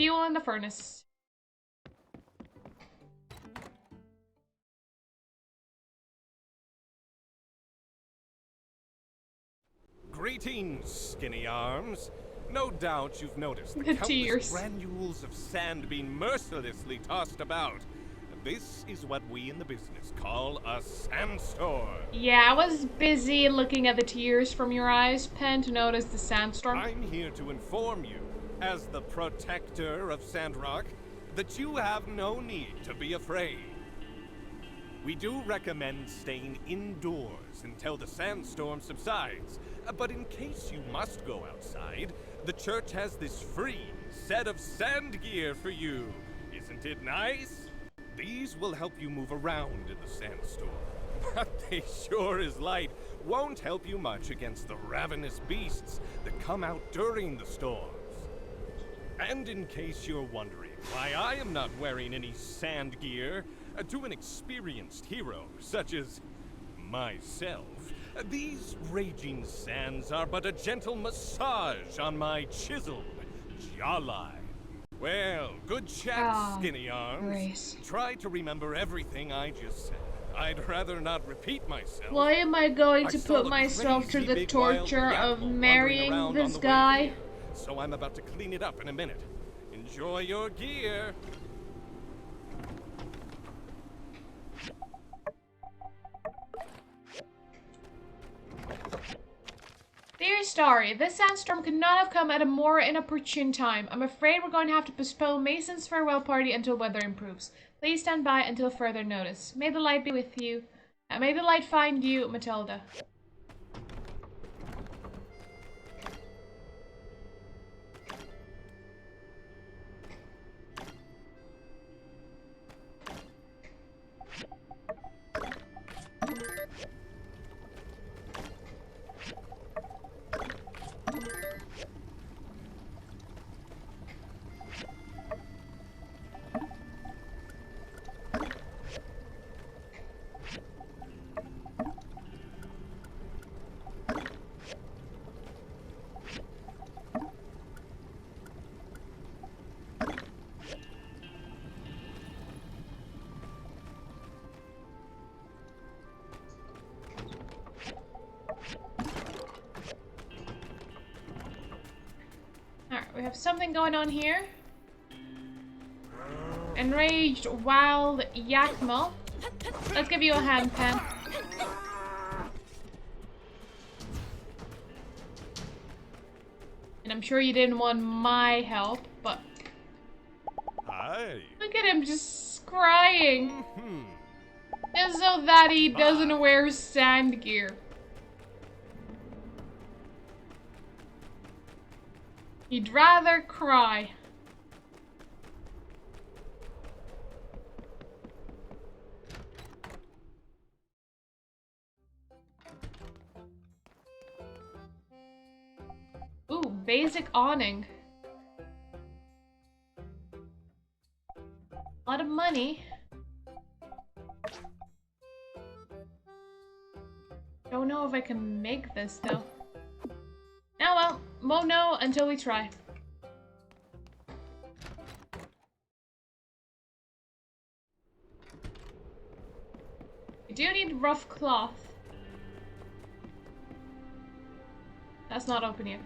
fuel in the furnace. Greetings, skinny arms. No doubt you've noticed the The countless tears. granules of sand being mercilessly tossed about. This is what we in the business call a sandstorm. Yeah, I was busy looking at the tears from your eyes, Pen, to notice the sandstorm. I'm here to inform you, as the protector of Sandrock, that you have no need to be afraid. We do recommend staying indoors until the sandstorm subsides, but in case you must go outside, the church has this free set of sand gear for you. Isn't it nice? These will help you move around in the sandstorm, but they sure as light won't help you much against the ravenous beasts that come out during the storms. And in case you're wondering why I am not wearing any sand gear, to an experienced hero such as myself, these raging sands are but a gentle massage on my chiseled jawline. Well, good chat, skinny arms. Grace. Try to remember everything I just said. I'd rather not repeat myself. Why am I going to I saw put a myself through crazy the big wild torture of animal wandering marrying around on this the way guy? here, so I'm about to clean it up in a minute. Enjoy your gear. Dear Starry, this sandstorm could not have come at a more inopportune time. I'm afraid we're going to have to postpone Mason's farewell party until weather improves. Please stand by until further notice. May the light be with you. May the light find you, Matilda. Alright, we have something going on here. Enraged wild Yakma. Let's give you a hand, Pen. And I'm sure you didn't want my help, but... Hi. Look at him just crying. As though that he doesn't wear sand gear. He'd rather cry. Ooh, basic awning. A lot of money. Don't know if I can make this though. Oh well, won't know until we try. We do need rough cloth. That's not open yet.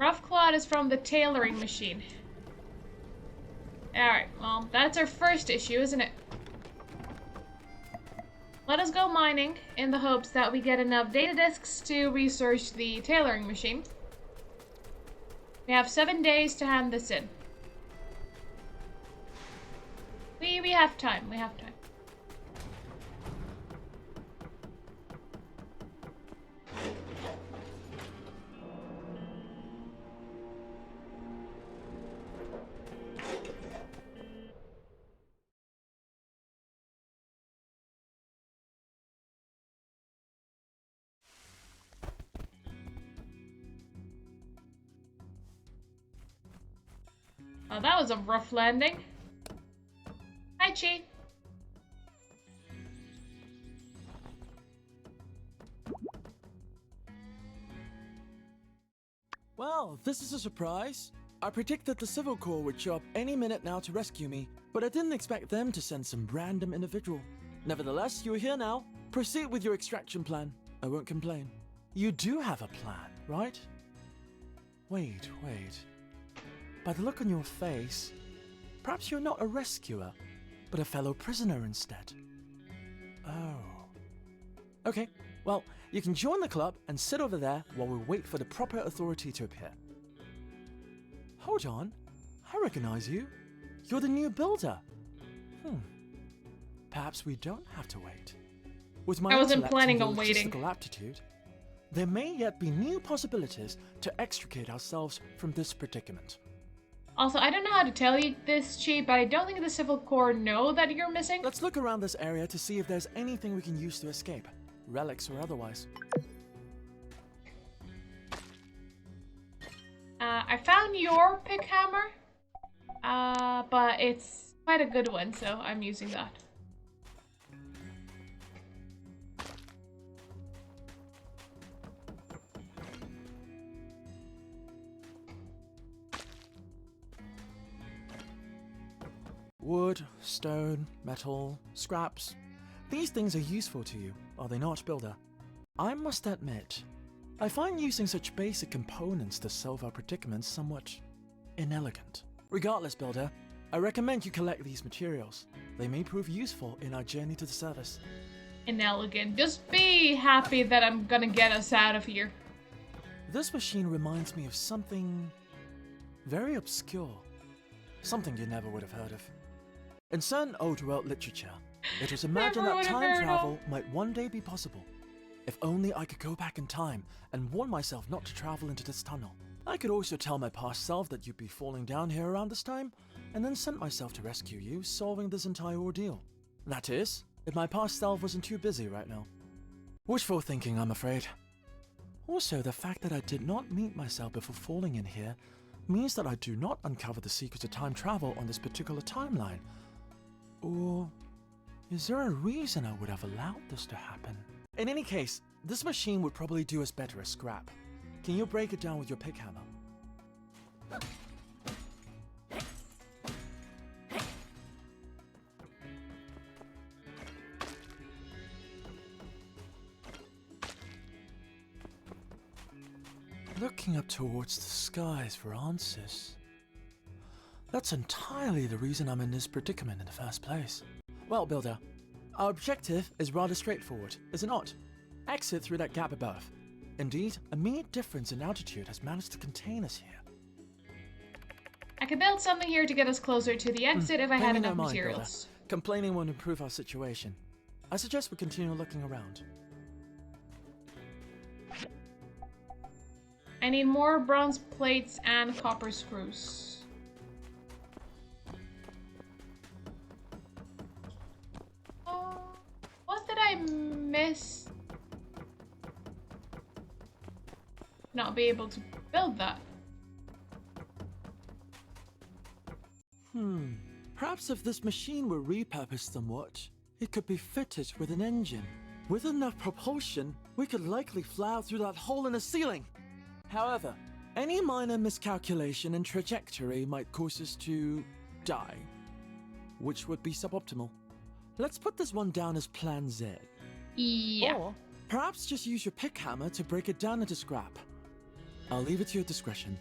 Rough cloth is from the tailoring machine. Alright, well, that's our first issue, isn't it? Let us go mining in the hopes that we get enough data disks to research the tailoring machine. We have 7 days to hand this in. We have time, we have time. Oh, that was a rough landing. Hi, Chi. Well, this is a surprise. I predicted the Civil Corps would show up any minute now to rescue me, but I didn't expect them to send some random individual. Nevertheless, you're here now. Proceed with your extraction plan. I won't complain. You do have a plan, right? Wait. By the look on your face, perhaps you're not a rescuer, but a fellow prisoner instead. Oh. Okay, well, you can join the club and sit over there while we wait for the proper authority to appear. Hold on, I recognize you. You're the new builder. Perhaps we don't have to wait. With my I wasn't intellect planning and on waiting. logistical aptitude, there may yet be new possibilities to extricate ourselves from this predicament. Also, I don't know how to tell you this, Chi, but I don't think the Civil Corps know that you're missing. Let's look around this area to see if there's anything we can use to escape, relics or otherwise. I found your pick hammer, but it's quite a good one, so I'm using that. Wood, stone, metal, scraps. These things are useful to you, are they not, Builder? I must admit, I find using such basic components to solve our predicaments somewhat inelegant. Regardless, Builder, I recommend you collect these materials. They may prove useful in our journey to the surface. Inelegant. Just be happy that I'm gonna get us out of here. This machine reminds me of something very obscure. Something you never would have heard of. In certain old world literature, it was imagined Never that would have time heard travel might one day be possible. If only I could go back in time and warn myself not to travel into this tunnel. I could also tell my past self that you'd be falling down here around this time, and then sent myself to rescue you, solving this entire ordeal. That is, if my past self wasn't too busy right now. Wishful thinking, I'm afraid. Also, the fact that I did not meet myself before falling in here means that I do not uncover the secrets of time travel on this particular timeline. Or is there a reason I would have allowed this to happen? In any case, this machine would probably do us better as scrap. Can you break it down with your pick hammer? Looking up towards the skies for answers. That's entirely the reason I'm in this predicament in the first place. Well, Builder, our objective is rather straightforward, is it not? Exit through that gap above. Indeed, a mere difference in altitude has managed to contain us here. I could build something here to get us closer to the exit if I had Pay me no enough mind, materials. Builder. Complaining won't improve our situation. I suggest we continue looking around. I need more bronze plates and copper screws. What did I miss? Not be able to build that. Perhaps if this machine were repurposed somewhat, it could be fitted with an engine. With enough propulsion, we could likely fly out through that hole in the ceiling. However, any minor miscalculation in trajectory might cause us to die, which would be suboptimal. Let's put this one down as Plan Z. Yeah. Or perhaps just use your pick hammer to break it down into scrap. I'll leave it to your discretion.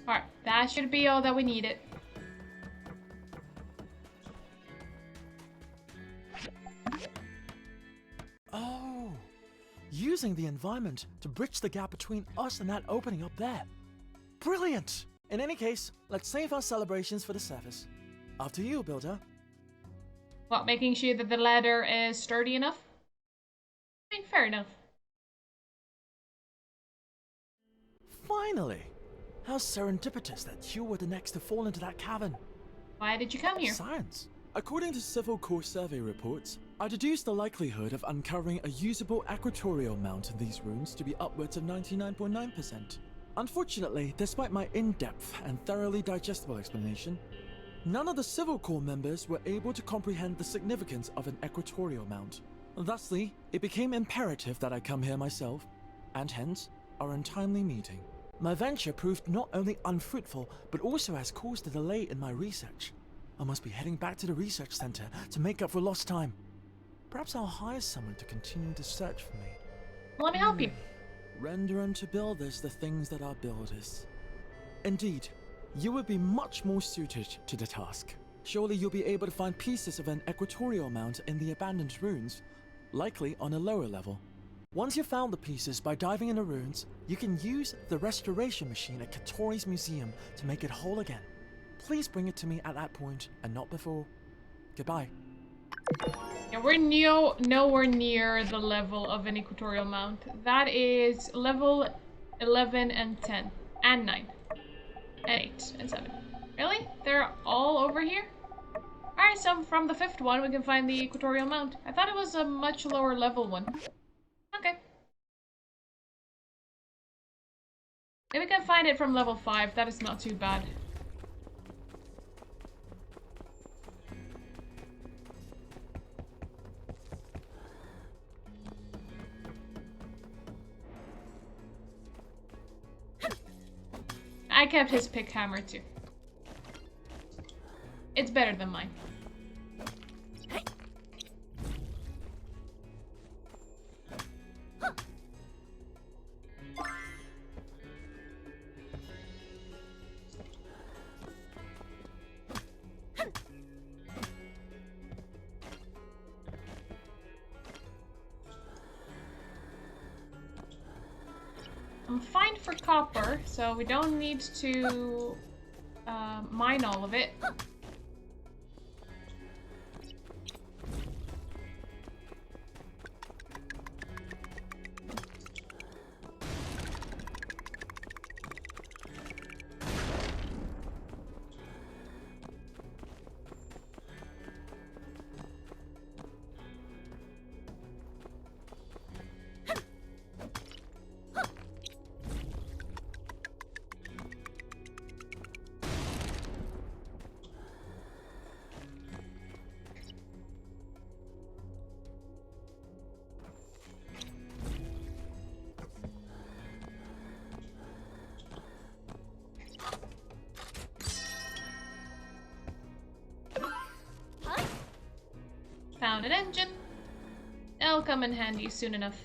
Alright, that should be all that we needed. Oh, using the environment to bridge the gap between us and that opening up there. Brilliant! In any case, let's save our celebrations for the surface. After you, Builder. What, making sure that the ladder is sturdy enough? I mean, fair enough. Finally! How serendipitous that you were the next to fall into that cavern. Why did you come here? Science. According to Civil Corps survey reports, I deduce the likelihood of uncovering a usable equatorial mount in these runes to be upwards of 99.9%. Unfortunately, despite my in-depth and thoroughly digestible explanation, none of the Civil Corps members were able to comprehend the significance of an equatorial mount. Thusly, it became imperative that I come here myself, and hence, our untimely meeting. My venture proved not only unfruitful, but also has caused a delay in my research. I must be heading back to the research center to make up for lost time. Perhaps I'll hire someone to continue the search for me. Let me help you. Render unto builders the things that are builders. Indeed, you would be much more suited to the task. Surely you'll be able to find pieces of an equatorial mount in the abandoned ruins, likely on a lower level. Once you've found the pieces by diving in the ruins, you can use the restoration machine at Katori's museum to make it whole again. Please bring it to me at that point, and not before. Goodbye. Yeah, we're nowhere near the level of an equatorial mount. That is level 11 and 10, and 9, and 8, and 7. Really? They're all over here? Alright, so from the 5th one, we can find the equatorial mount. I thought it was a much lower level one. Okay. If we can find it from level 5, that is not too bad. I kept his pick hammer too. It's better than mine. I'm fine for copper, so we don't need to mine all of it. Found an engine. It'll come in handy soon enough.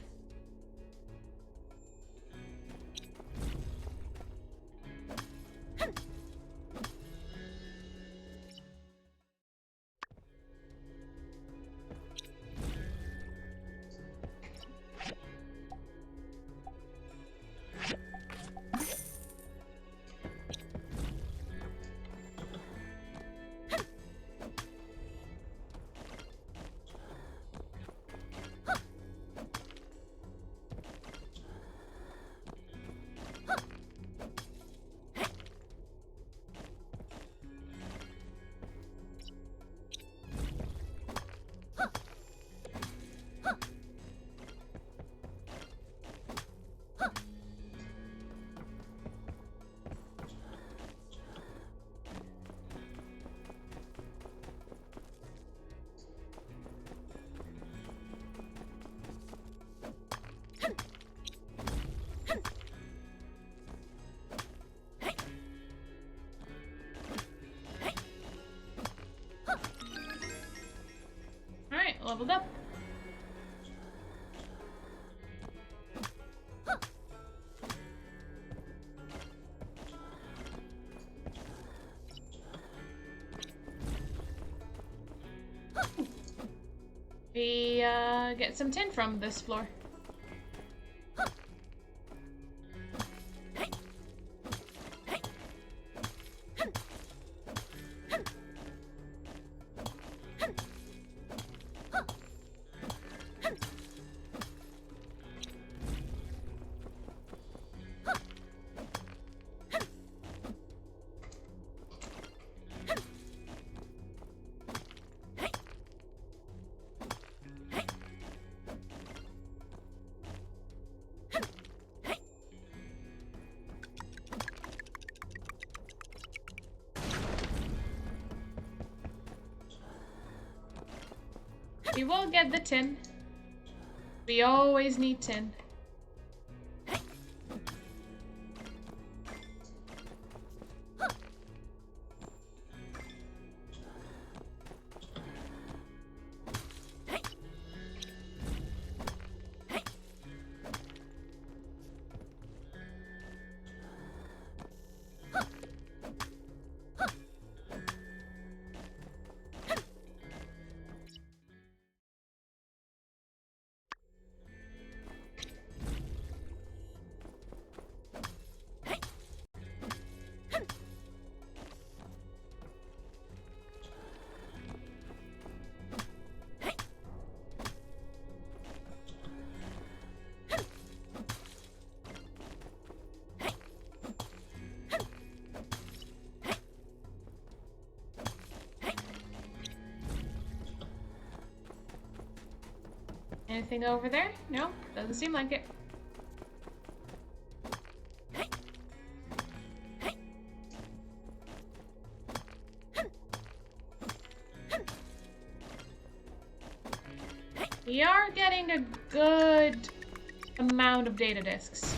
Alright, leveled up. We get some tin from this floor. We will get the tin. We always need tin. Anything over there? No, doesn't seem like it. We are getting a good amount of data disks.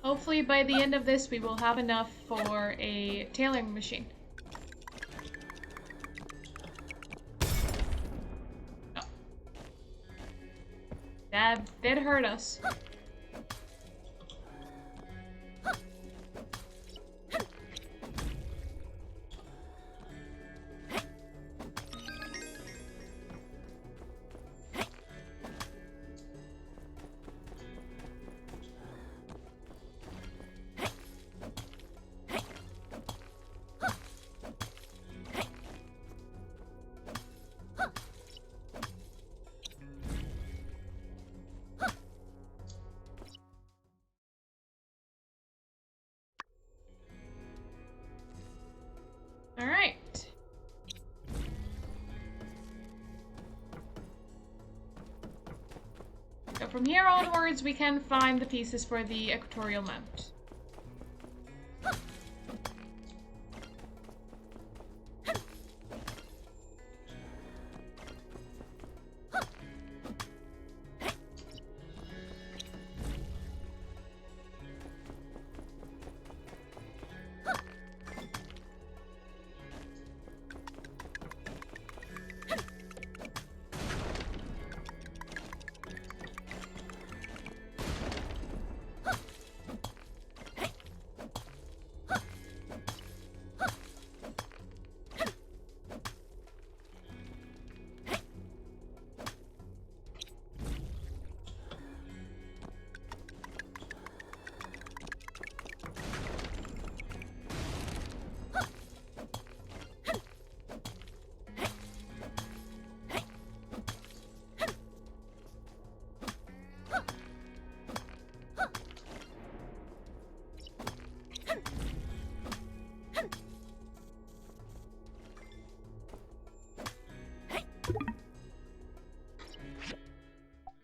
Hopefully by the end of this we will have enough for a tailoring machine. Oh. That did hurt us. Alright. So from here onwards, we can find the pieces for the equatorial mount.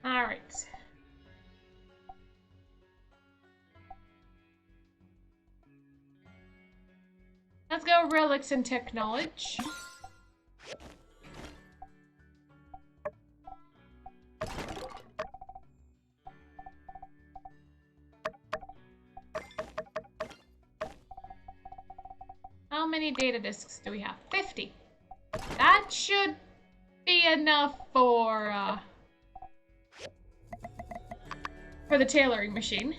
Alright. Let's go relics and technology. How many data disks do we have? 50. That should be enough for the tailoring machine.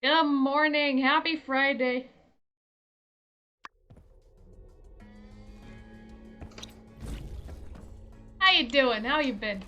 Good morning. Happy Friday. How you doing? How you been?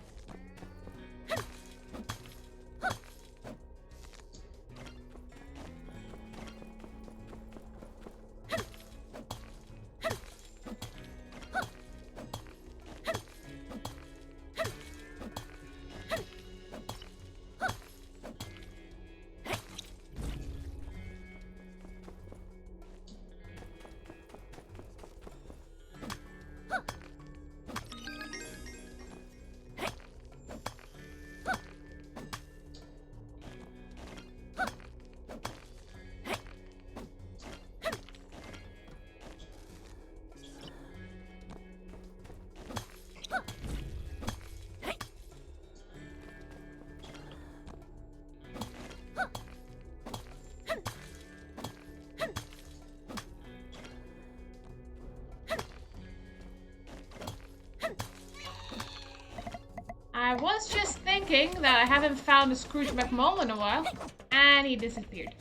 I was just thinking that I haven't found a Scrooge McMull in a while, and he disappeared.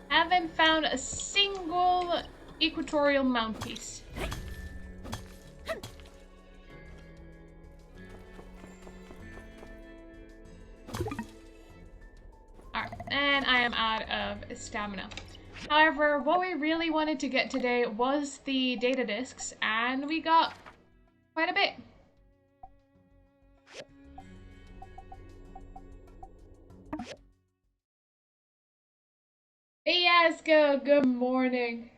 Haven't found a single equatorial mountpiece. Alright, and I am out of stamina. However, what we really wanted to get today was the data discs, and we got quite a bit. Yes, good morning.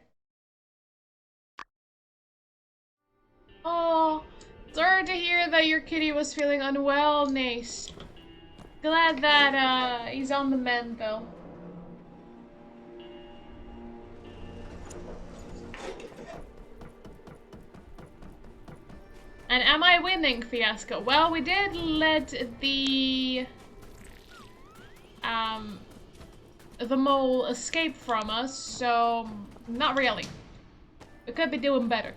Oh, sorry to hear that your kitty was feeling unwell, Nace. Glad that he's on the mend though. And am I winning, Fiasco? Well, we did let the mole escape from us, so not really. We could be doing better.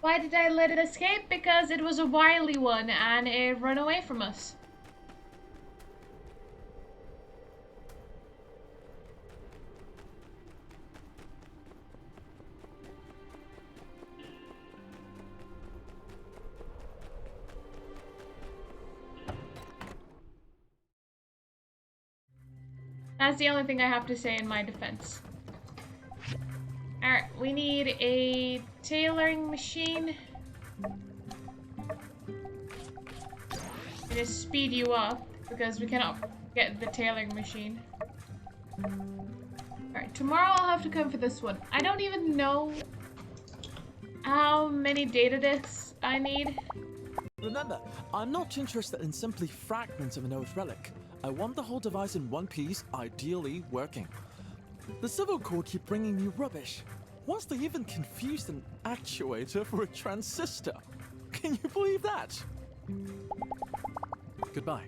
Why did I let it escape? Because it was a wily one and it ran away from us. That's the only thing I have to say in my defense. Alright, we need a tailoring machine. To speed you up, because we cannot get the tailoring machine. Alright, tomorrow I'll have to come for this one. I don't even know how many data discs I need. Remember, I'm not interested in simply fragments of an old relic. I want the whole device in one piece, ideally working. The civil core keep bringing me rubbish. Once they even confused an actuator for a transistor. Can you believe that? Goodbye.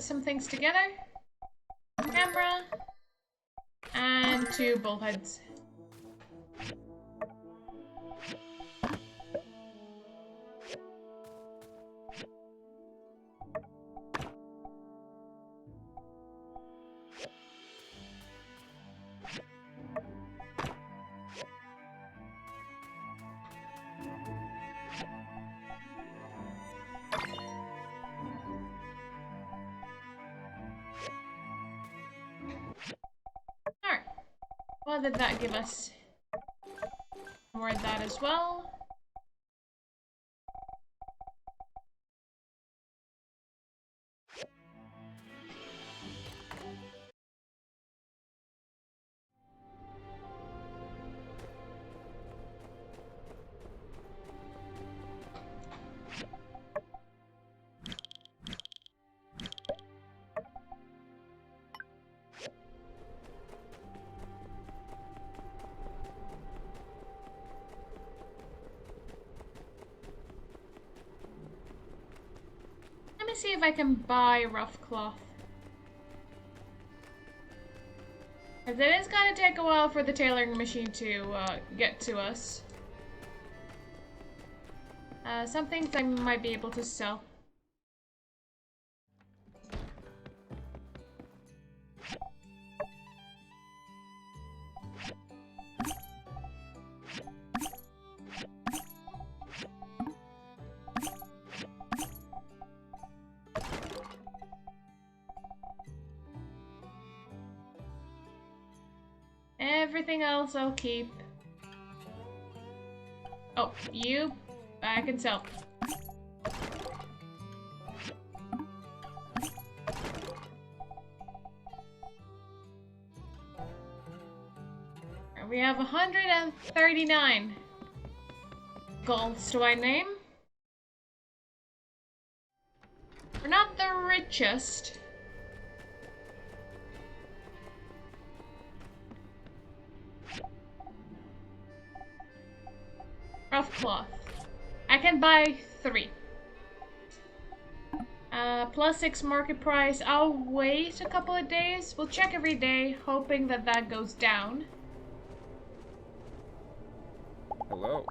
some things together. Camera. And 2 bullheads. What did that give us? More of that as well. Let me see if I can buy rough cloth. As it is going to take a while for the tailoring machine to get to us. Some things I might be able to sell. Everything else I'll keep. Oh, you, I can sell. And we have 139 golds to I name. We're not the richest. Rough cloth. I can buy 3. +6 market price. I'll wait a couple of days. We'll check every day, hoping that that goes down. Hello.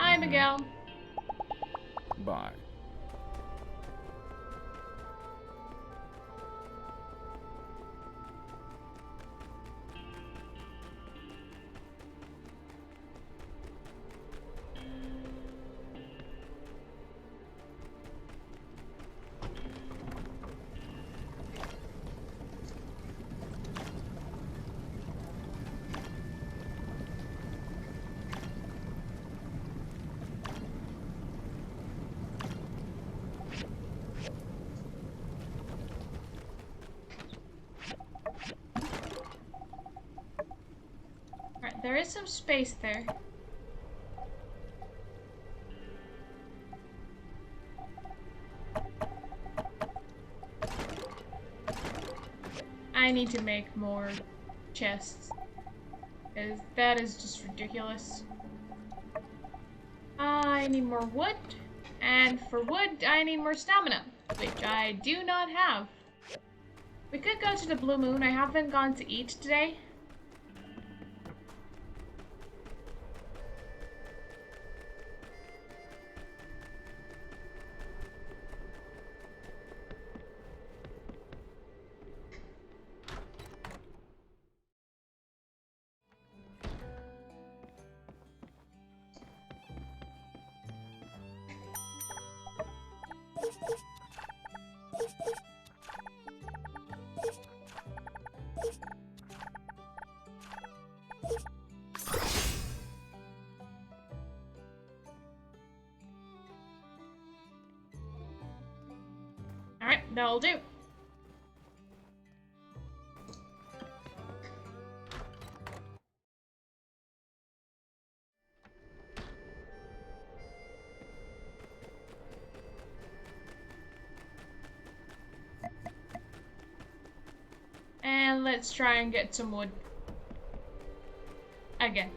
Hi, Miguel. Bye. Alright, there is some space there. I need to make more chests. That is just ridiculous. I need more wood. And for wood, I need more stamina, which I do not have. We could go to the Blue Moon. I haven't gone to eat today. Alright, that'll do. And let's try and get some wood. Again.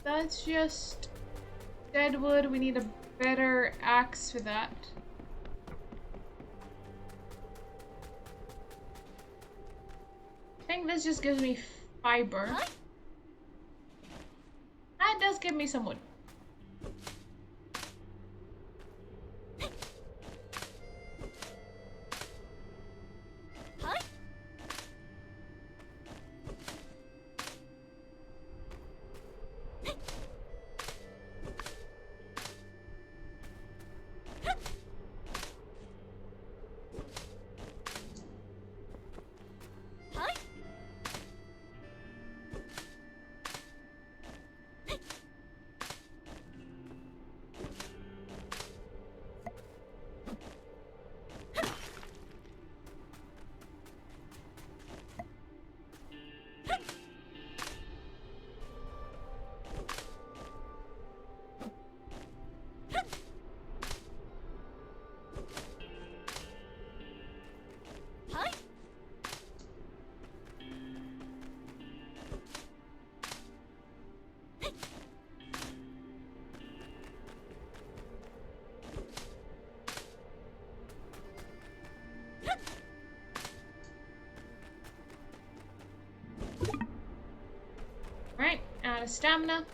That's just dead wood. We need a better axe for that. I think this just gives me fiber. That does give me some wood. Right, out of stamina.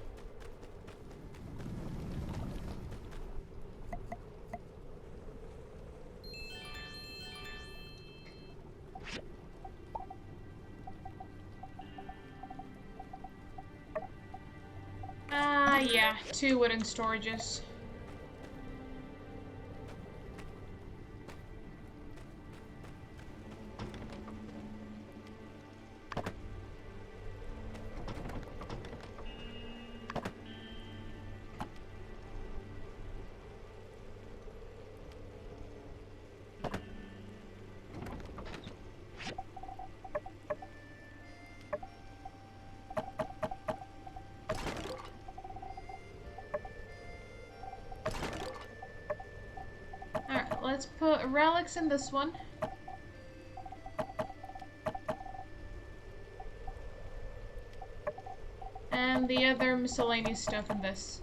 Yeah, 2 wooden storages. Alright, let's put relics in this one. And the other miscellaneous stuff in this.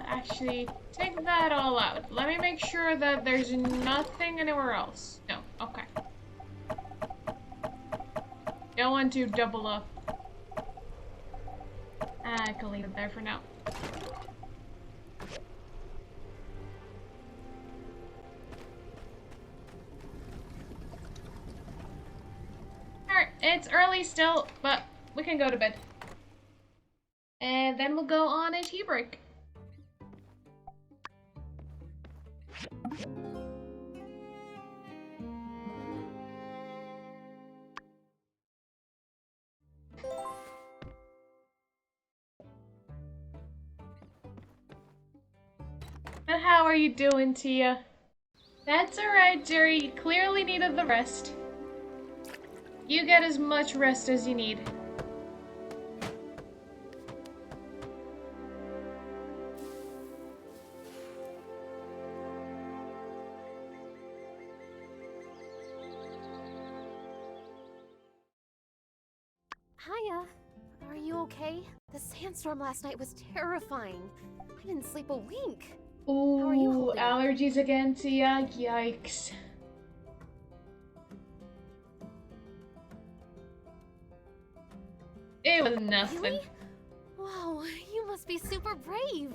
Actually, take that all out. Let me make sure that there's nothing anywhere else. No, okay. Don't want to double up. I can leave it there for now. Alright, it's early still, but we can go to bed. And then we'll go on a tea break. But how are you doing, Tia? That's alright, Jerry. You clearly needed the rest. You get as much rest as you need. Hiya. Are you okay? The sandstorm last night was terrifying. I didn't sleep a wink. Ooh, How are you holding up? allergies again, Tia. Yikes. It was nothing. Really? Wow, you must be super brave.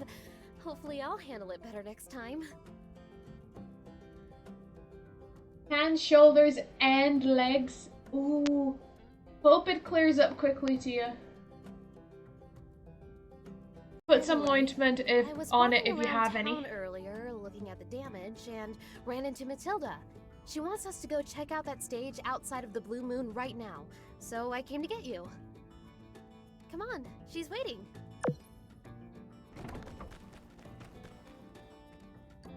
Hopefully I'll handle it better next time. Hands, shoulders, and legs. Ooh. Hope it clears up quickly, Tia. Put some ointment on it if you have any. I was walking around town earlier, looking at the damage, and ran into Matilda. She wants us to go check out that stage outside of the Blue Moon right now, so I came to get you. Come on, she's waiting.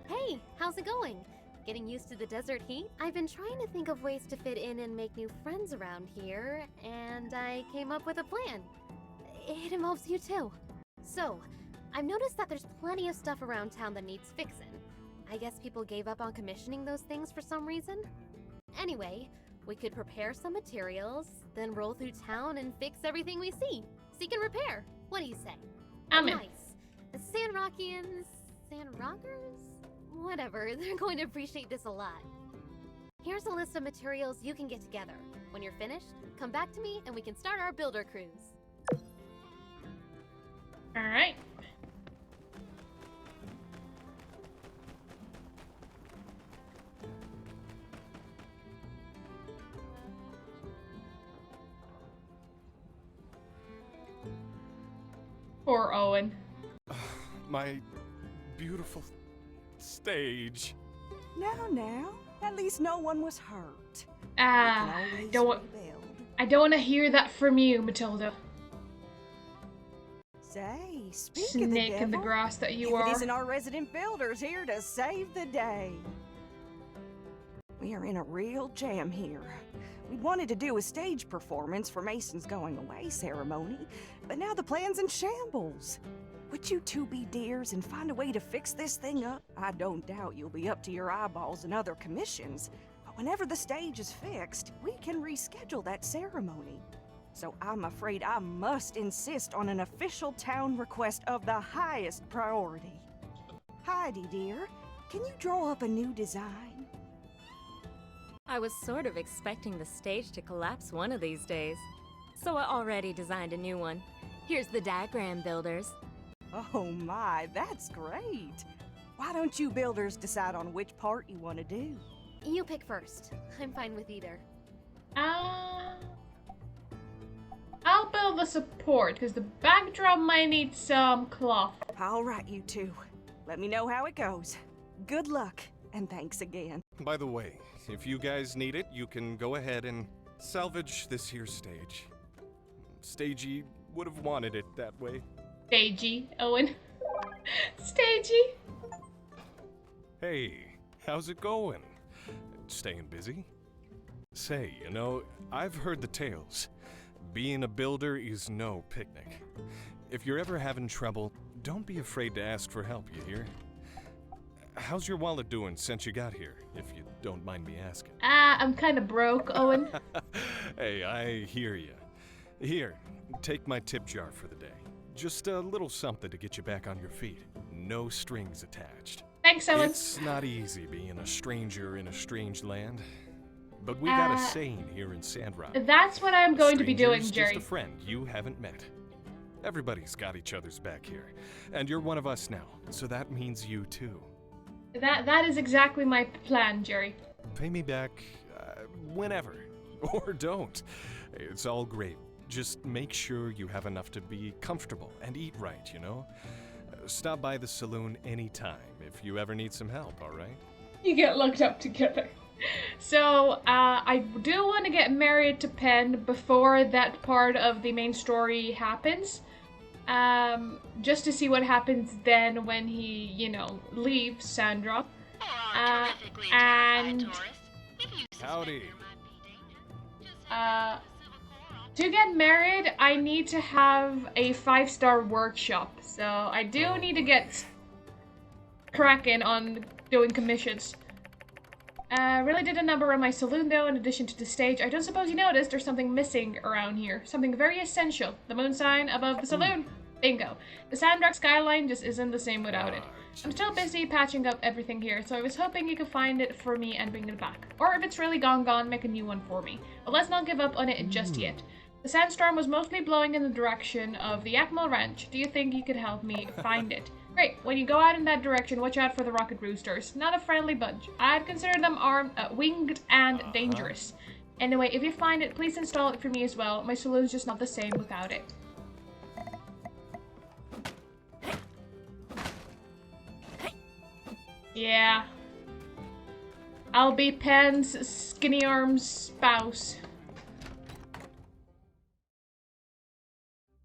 Hey, how's it going? Getting used to the desert heat? I've been trying to think of ways to fit in and make new friends around here, and I came up with a plan. It involves you too. So, I've noticed that there's plenty of stuff around town that needs fixin'. I guess people gave up on commissioning those things for some reason. Anyway, we could prepare some materials, then roll through town and fix everything we see. Seek and repair. What do you say? I'm in. Nice. The Sandrockers? Whatever, they're going to appreciate this a lot. Here's a list of materials you can get together. When you're finished, come back to me and we can start our builder cruise. Alright. Poor Owen. My beautiful stage. Now, at least no one was hurt. I don't want to hear that from you, Matilda. Say, speak of the Snake devil, in the grass that you if are. it isn't our resident builders here to save the day. We are in a real jam here. We wanted to do a stage performance for Mason's going away ceremony, but now the plan's in shambles. Would you two be dears and find a way to fix this thing up? I don't doubt you'll be up to your eyeballs in other commissions, but whenever the stage is fixed, we can reschedule that ceremony. So I'm afraid I must insist on an official town request of the highest priority. Heidi, dear, can you draw up a new design? I was sort of expecting the stage to collapse one of these days, so I already designed a new one. Here's the diagram, builders. Oh my, that's great. Why don't you builders decide on which part you want to do? You pick first. I'm fine with either. I'll build the support, because the backdrop might need some cloth. All right, you two. Let me know how it goes. Good luck, and thanks again. By the way, if you guys need it, you can go ahead and salvage this here stage. Stagey would have wanted it that way. Stagey, Owen. Stagey. Hey, how's it going? Staying busy? Say, you know, I've heard the tales. Being a builder is no picnic. If you're ever having trouble, don't be afraid to ask for help, you hear? How's your wallet doing since you got here, if you don't mind me asking? I'm kind of broke, Owen. Hey, I hear you. Here, take my tip jar for the day. Just a little something to get you back on your feet. No strings attached. Thanks, Owen. It's not easy being a stranger in a strange land. But we got a saying here in Sandrock. That's what I'm going to be doing, Stranger's Jerry. just a friend you haven't met. Everybody's got each other's back here. And you're one of us now, so that means you too. That is exactly my plan, Jerry. Pay me back whenever. Or don't. It's all great. Just make sure you have enough to be comfortable and eat right, you know? Stop by the saloon anytime if you ever need some help, alright? You get looked up together. So, I do want to get married to Penn before that part of the main story happens. Just to see what happens then when he, you know, leaves Sandrock. And Howdy. to get married, I need to have a 5-star workshop. So I do need to get cracking on doing commissions. Really did a number on my saloon though, in addition to the stage. I don't suppose you noticed there's something missing around here. Something very essential. The moon sign above the saloon. Bingo. The Sandrock skyline just isn't the same without it. I'm still busy patching up everything here, so I was hoping you could find it for me and bring it back. Or if it's really gone, make a new one for me. But let's not give up on it just yet. The sandstorm was mostly blowing in the direction of the Yakmal Ranch. Do you think you could help me find it? Great. When you go out in that direction, watch out for the rocket roosters. Not a friendly bunch. I'd consider them armed, winged, and dangerous. Anyway, if you find it, please install it for me as well. My saloon's just not the same without it. Yeah. I'll be Penn's skinny arms spouse.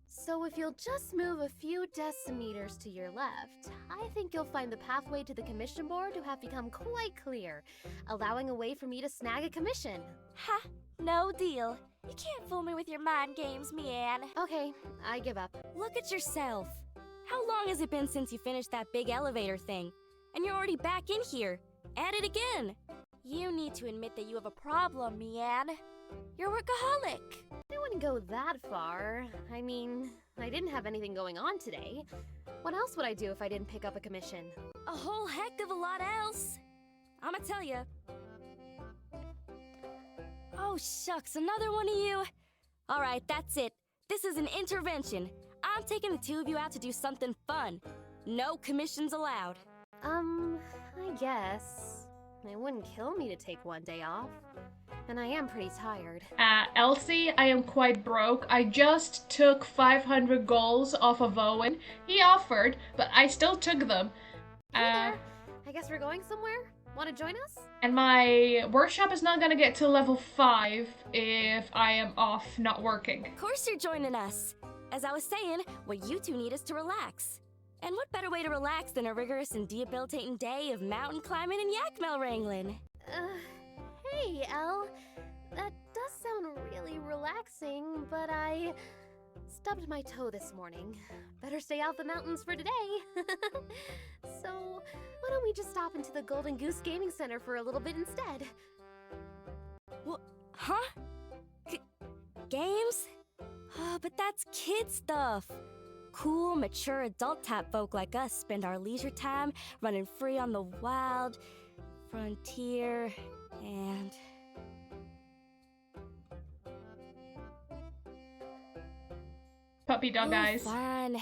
So if you'll just move a few decimeters to your left, I think you'll find the pathway to the commission board to have become quite clear, allowing a way for me to snag a commission. Ha! No deal. You can't fool me with your mind games, Mianne. Okay, I give up. Look at yourself. How long has it been since you finished that big elevator thing? And you're already back in here. At it again. You need to admit that you have a problem, Mian. You're a workaholic. I wouldn't go that far. I mean, I didn't have anything going on today. What else would I do if I didn't pick up a commission? A whole heck of a lot else. I'ma tell you. Oh, shucks, another one of you. All right, that's it. This is an intervention. I'm taking the two of you out to do something fun. No commissions allowed. I guess. It wouldn't kill me to take one day off. And I am pretty tired. Elsie, I am quite broke. I just took 500 goals off of Owen. He offered, but I still took them. Hey there. I guess we're going somewhere? Want to join us? And my workshop is not gonna get to level 5 if I am off not working. Of course you're joining us. As I was saying, what you two need is to relax. And what better way to relax than a rigorous and debilitating day of mountain climbing and yak mail wrangling? Hey, Elle. That does sound really relaxing, but I stubbed my toe this morning. Better stay out the mountains for today. So, why don't we just stop into the Golden Goose Gaming Center for a little bit instead? What? Huh? Games? Oh, but that's kid stuff. Cool, mature adult type folk like us spend our leisure time running free on the wild frontier and... Puppy dog eyes. Fine.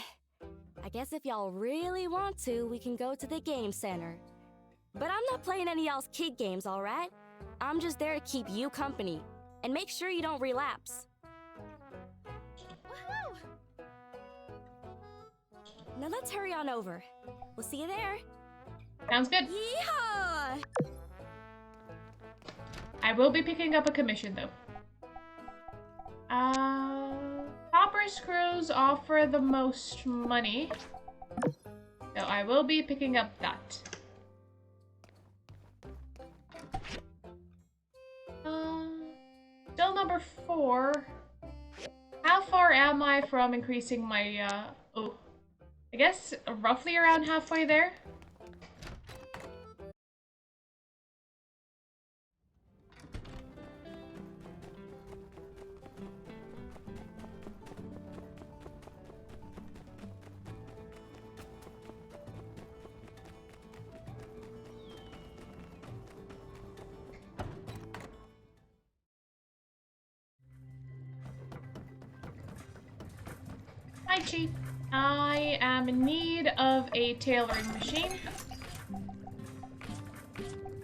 I guess if y'all really want to, we can go to the game center. But I'm not playing any y'all's kid games, alright? I'm just there to keep you company. And make sure you don't relapse. Woohoo! Now let's hurry on over. We'll see you there. Sounds good. Yeehaw! I will be picking up a commission though. Hopper screws offer the most money. So I will be picking up that. Still number 4. How far am I from increasing my, oh, I guess roughly around halfway there. Hi, Chief. I am in need of a tailoring machine.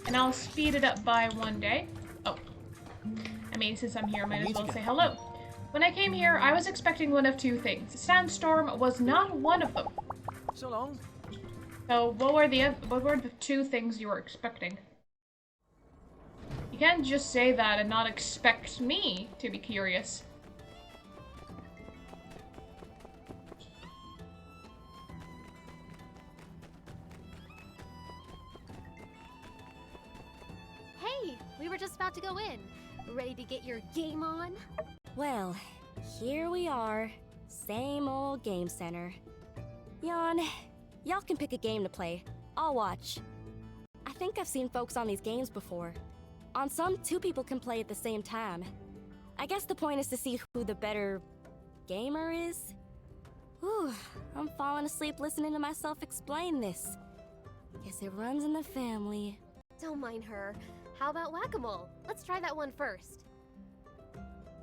And I'll speed it up by 1 day. Oh. I mean, since I'm here, I might as well say hello. When I came here, I was expecting one of 2 things. Sandstorm was not one of them. So long. So, what were the 2 things you were expecting? You can't just say that and not expect me to be curious. We were just about to go in. Ready to get your game on? Well, here we are. Same old game center. Yawn. Y'all can pick a game to play. I'll watch. I think I've seen folks on these games before. On some, 2 people can play at the same time. I guess the point is to see who the better gamer is. Whew, I'm falling asleep listening to myself explain this. Guess it runs in the family. Don't mind her. How about whack-a-mole? Let's try that one first.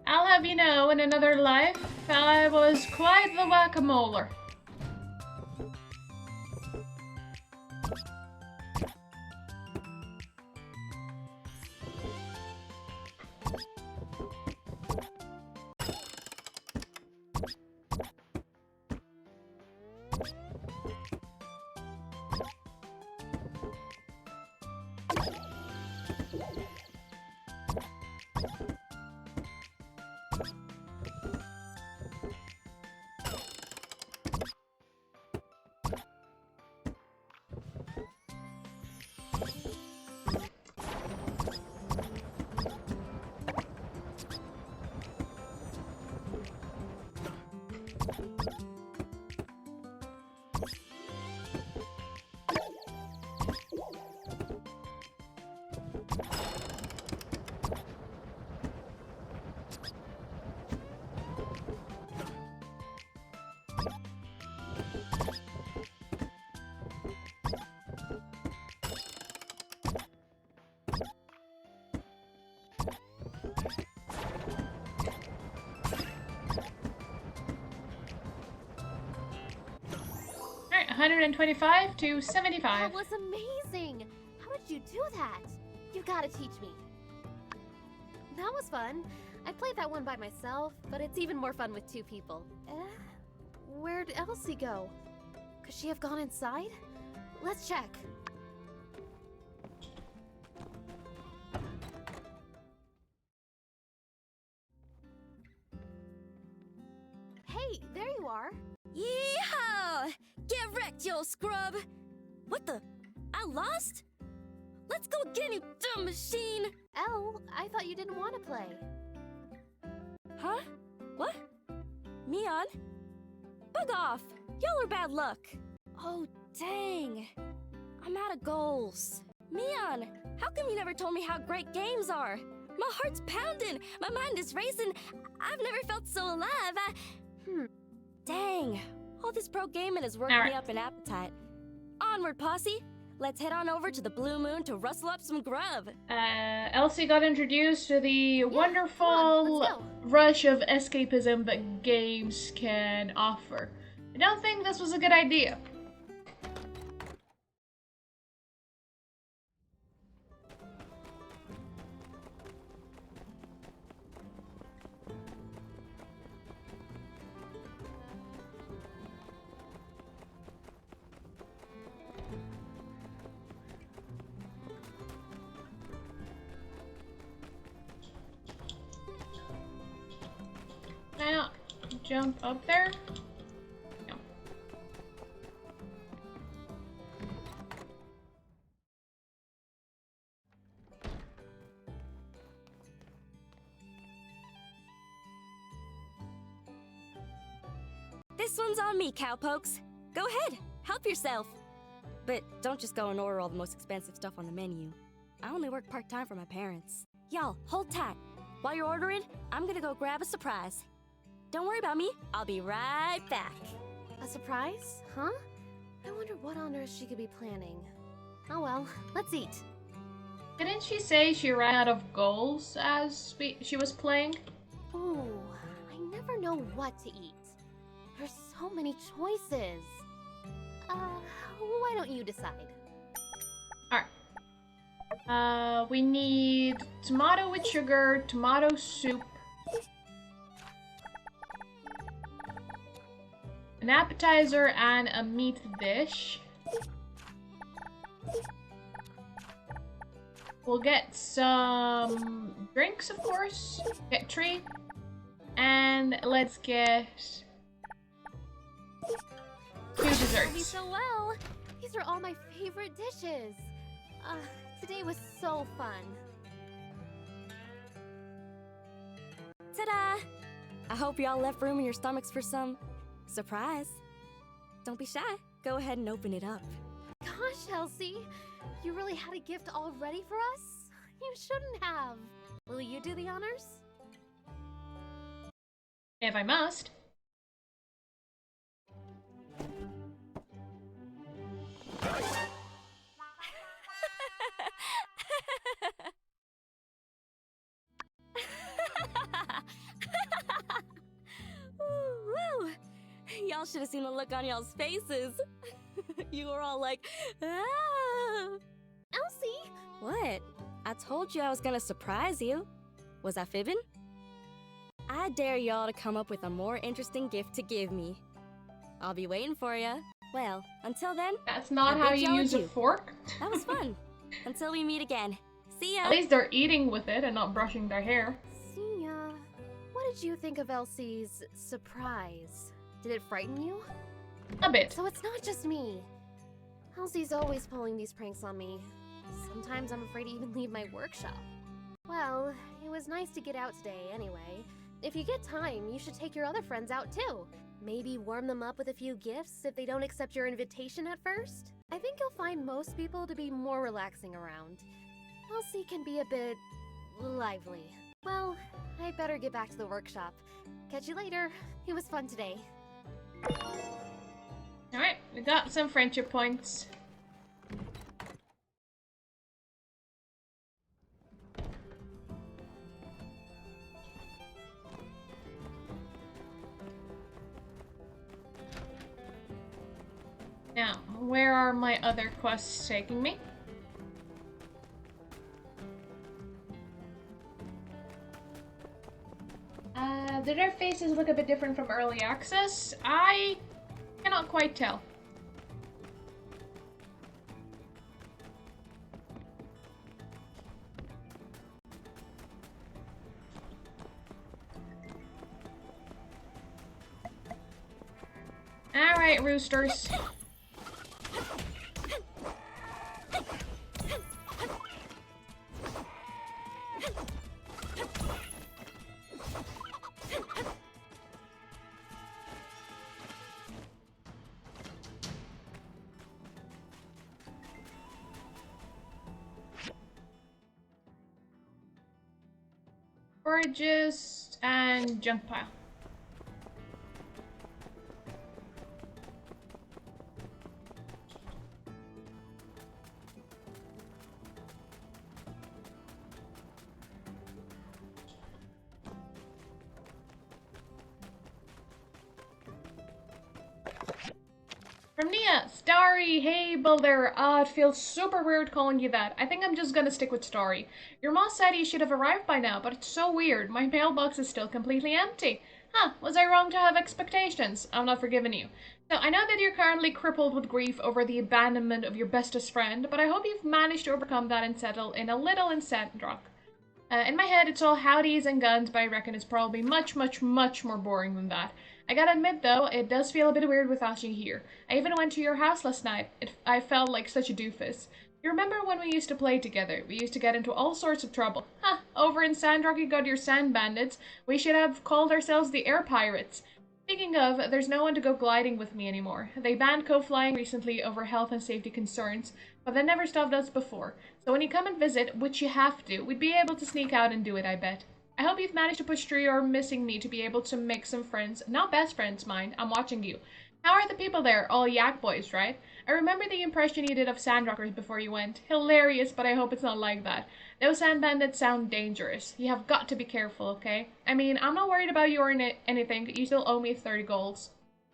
I'll have you know, in another life, I was quite the whack-a-moler. 125 to 75. That was amazing! How did you do that? You gotta teach me. That was fun. I played that one by myself, but it's even more fun with two people. Where'd Elsie go? Could she have gone inside? Let's check. Hey, there you are. Yeehaw! Get wrecked, you old scrub! What the? I lost? Let's go get him, dumb machine! Elle, I thought you didn't want to play. Huh? What? Mion? Bug off! Y'all are bad luck! Oh, dang! I'm out of goals. Mion, how come you never told me how great games are? My heart's pounding! My mind is racing! I've never felt so alive! Dang! All this pro gaming has worked me up an appetite. Onward, posse! Let's head on over to the Blue Moon to rustle up some grub. Elsie got introduced to the wonderful rush of escapism that games can offer. I don't think this was a good idea. Can I not jump up there? No. This one's on me, cowpokes. Go ahead, help yourself. But don't just go and order all the most expensive stuff on the menu. I only work part-time for my parents. Y'all, hold tight. While you're ordering, I'm gonna go grab a surprise. Don't worry about me, I'll be right back. A surprise? Huh? I wonder what on earth she could be planning. Oh well, let's eat. Didn't she say she ran out of goals as she was playing? Ooh, I never know what to eat. There's so many choices. Why don't you decide? Alright. We need tomato with sugar, tomato soup, an appetizer, and a meat dish. We'll get some drinks, of course. Get 3. And let's get 2 desserts. So well. These are all my favorite dishes. Today was so fun. Ta-da! I hope y'all left room in your stomachs for some surprise. Don't be shy. Go ahead and open it up. Gosh, Elsie, you really had a gift all ready for us? You shouldn't have. Will you do the honors? If I must. Woo! Y'all should have seen the look on y'all's faces. You were all like, ah! Elsie! What? I told you I was gonna surprise you. Was I fibbing? I dare y'all to come up with a more interesting gift to give me. I'll be waiting for ya. Well, until then, That's not how you use a fork. that was fun. Until we meet again. See ya! At least they're eating with it and not brushing their hair. See ya. What did you think of Elsie's surprise? Did it frighten you? A bit. So it's not just me. Elsie's always pulling these pranks on me. Sometimes I'm afraid to even leave my workshop. Well, it was nice to get out today anyway. If you get time, you should take your other friends out too. Maybe warm them up with a few gifts if they don't accept your invitation at first. I think you'll find most people to be more relaxing around. Elsie can be a bit lively. Well, I better get back to the workshop. Catch you later. It was fun today. Alright, we got some friendship points. Now, where are my other quests taking me? Did their faces look a bit different from early access? I cannot quite tell. Alright, roosters. Forages and junk pile. From Nia, Starry, hey Boulder. It feels super weird calling you that. I think I'm just gonna stick with Starry. Your mom said you should have arrived by now, but it's so weird. My mailbox is still completely empty. Huh, was I wrong to have expectations? I'm not forgiving you. So, I know that you're currently crippled with grief over the abandonment of your bestest friend, but I hope you've managed to overcome that and settle in a little in Sandrock. In my head, it's all howdies and guns, but I reckon it's probably much, much, much more boring than that. I gotta admit, though, it does feel a bit weird without you here. I even went to your house last night. I felt like such a doofus. You remember when we used to play together? We used to get into all sorts of trouble. Huh, over in Sandrock you got your sand bandits. We should have called ourselves the air pirates. Speaking of, there's no one to go gliding with me anymore. They banned co-flying recently over health and safety concerns, but that never stopped us before. So when you come and visit, which you have to, we'd be able to sneak out and do it, I bet. I hope you've managed to push through your missing me to be able to make some friends. Not best friends, mind. I'm watching you. How are the people there? All yak boys, right? I remember the impression you did of Sandrockers before you went. Hilarious, but I hope it's not like that. Those sand bandits sound dangerous. You have got to be careful, okay? I mean, I'm not worried about you or anything. You still owe me 30 golds.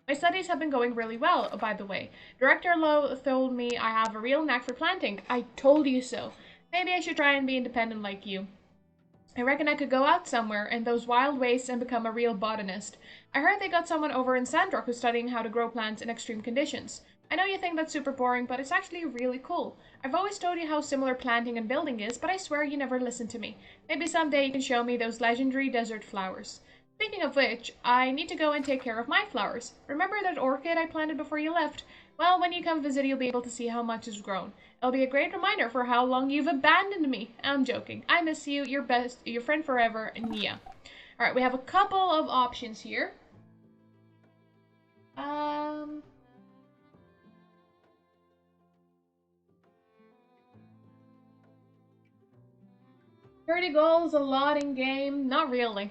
My studies have been going really well, by the way. Director Lowe told me I have a real knack for planting. I told you so. Maybe I should try and be independent like you. I reckon I could go out somewhere in those wild wastes and become a real botanist. I heard they got someone over in Sandrock who's studying how to grow plants in extreme conditions. I know you think that's super boring, but it's actually really cool. I've always told you how similar planting and building is, but I swear you never listen to me. Maybe someday you can show me those legendary desert flowers. Speaking of which, I need to go and take care of my flowers. Remember that orchid I planted before you left? Well, when you come visit, you'll be able to see how much has grown. It'll be a great reminder for how long you've abandoned me. I'm joking. I miss you. Your friend forever, Nia. Alright, we have a couple of options here. 30 goals, a lot in game. Not really.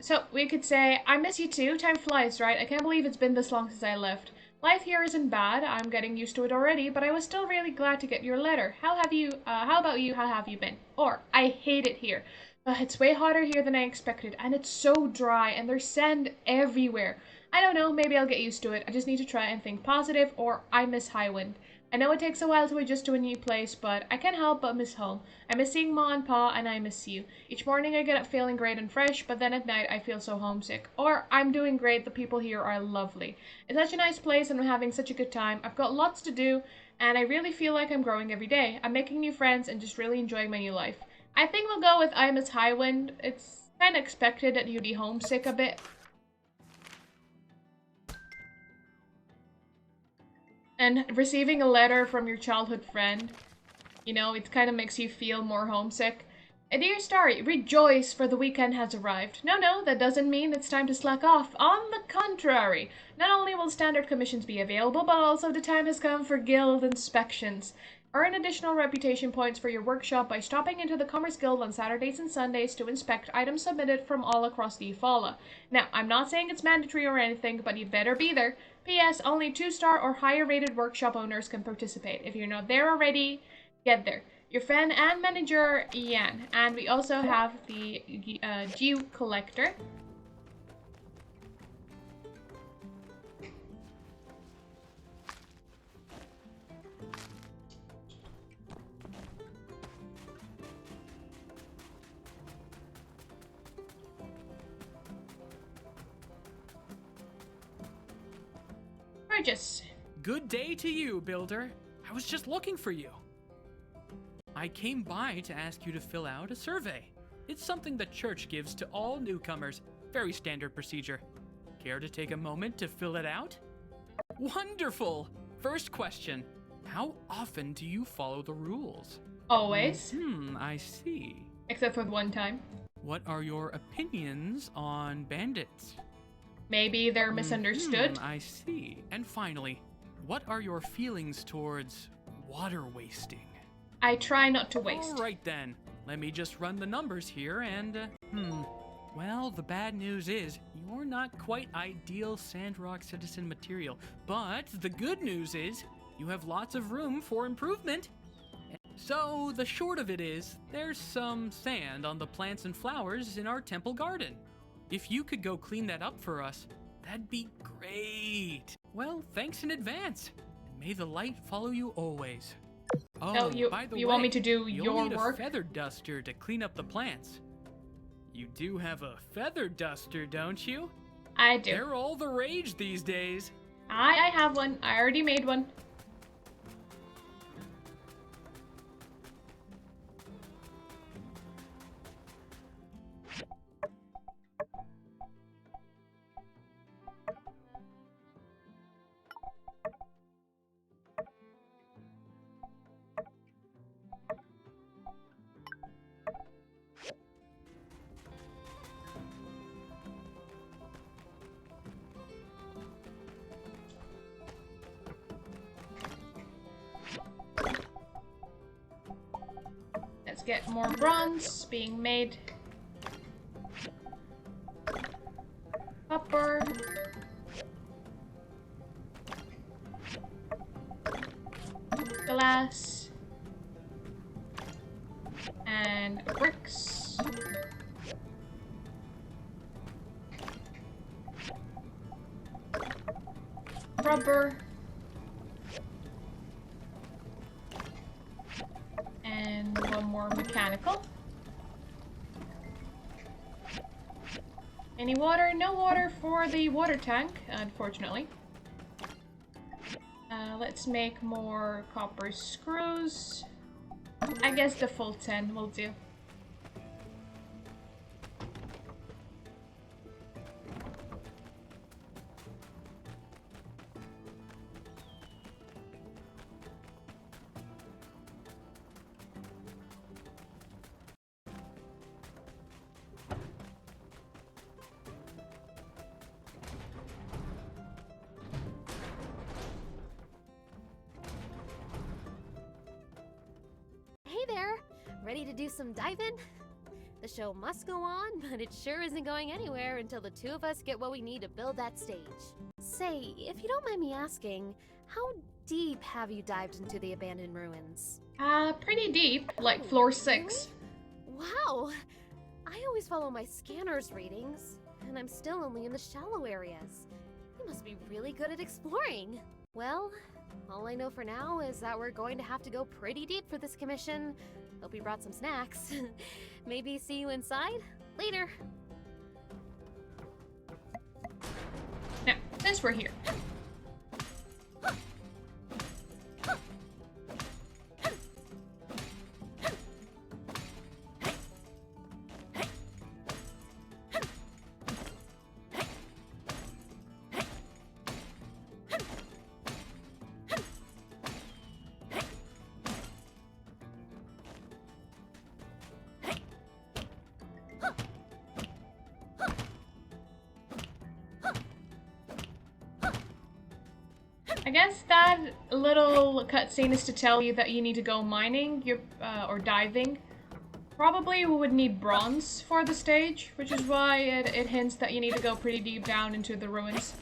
So we could say, I miss you too. Time flies, right? I can't believe it's been this long since I left. Life here isn't bad. I'm getting used to it already, but I was still really glad to get your letter. How about you? How have you been? Or, I hate it here. It's way hotter here than I expected, and it's so dry, and there's sand everywhere. I don't know, maybe I'll get used to it. I just need to try and think positive, or I miss Highwind. I know it takes a while to adjust to a new place, but I can't help but miss home. I miss seeing Ma and Pa, and I miss you. Each morning I get up feeling great and fresh, but then at night I feel so homesick. Or, I'm doing great, the people here are lovely. It's such a nice place and I'm having such a good time. I've got lots to do, and I really feel like I'm growing every day. I'm making new friends and just really enjoying my new life. I think we'll go with I miss Highwind. It's kind of expected that you'd be homesick a bit. And receiving a letter from your childhood friend, you know, it kind of makes you feel more homesick. Dear Starry, rejoice, for the weekend has arrived. No, that doesn't mean it's time to slack off. On the contrary, not only will standard commissions be available, but also the time has come for guild inspections. Earn additional reputation points for your workshop by stopping into the Commerce Guild on Saturdays and Sundays to inspect items submitted from all across the Eufaula. Now, I'm not saying it's mandatory or anything, but you better be there. P.S. Only 2-star or higher rated workshop owners can participate. If you're not there already, get there. Your friend and manager, Ian. And we also have the Gew Collector. Regis. Good day to you, Builder. I was just looking for you. I came by to ask you to fill out a survey. It's something the church gives to all newcomers. Very standard procedure. Care to take a moment to fill it out? Wonderful! First question. How often do you follow the rules? Always. I see. Except for the one time. What are your opinions on bandits? Maybe they're misunderstood. I see. And finally, what are your feelings towards water wasting? I try not to waste. All right then. Let me just run the numbers here and, Well, the bad news is, you're not quite ideal Sandrock citizen material. But the good news is, you have lots of room for improvement. So, the short of it is, there's some sand on the plants and flowers in our temple garden. If you could go clean that up for us, that'd be great. Well, thanks in advance. And may the light follow you always. Oh, No, by the way, you want me to do you'll your need work? a feather duster to clean up the plants. You do have a feather duster, don't you? I do. They're all the rage these days. I have one. I already made one. Let's get more bronze being made. Copper. Glass. And bricks. Rubber. And one more mechanical. Any water? No water for the water tank, unfortunately. Let's make more copper screws. I guess the full 10 will do. Hey there! Ready to do some diving? The show must go on, but it sure isn't going anywhere until the two of us get what we need to build that stage. Say, if you don't mind me asking, how deep have you dived into the abandoned ruins? Pretty deep, like floor 6. Wow! I always follow my scanner's readings, and I'm still only in the shallow areas. You must be really good at exploring. Well, all I know for now is that we're going to have to go pretty deep for this commission. Hope you brought some snacks. Maybe see you inside later. Now, since we're here. I guess that little cutscene is to tell you that you need to go mining or diving. Probably we would need bronze for the stage, which is why it hints that you need to go pretty deep down into the ruins.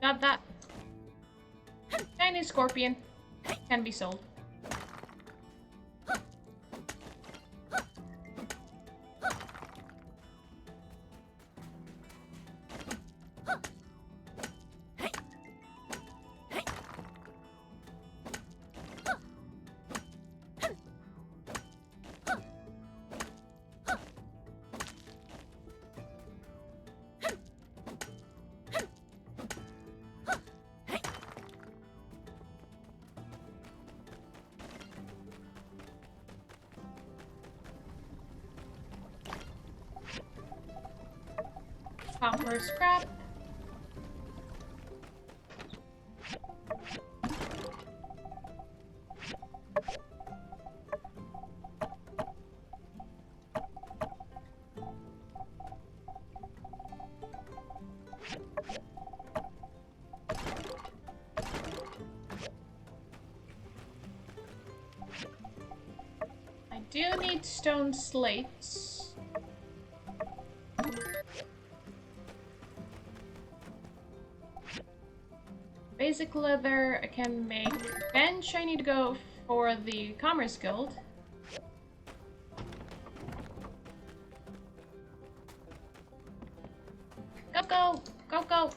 Got that. Chinese scorpion. Can be sold. Copper scrap. I do need stone slates. Basic leather, I can make bench. I need to go for the Commerce Guild. Go, go! Go, go!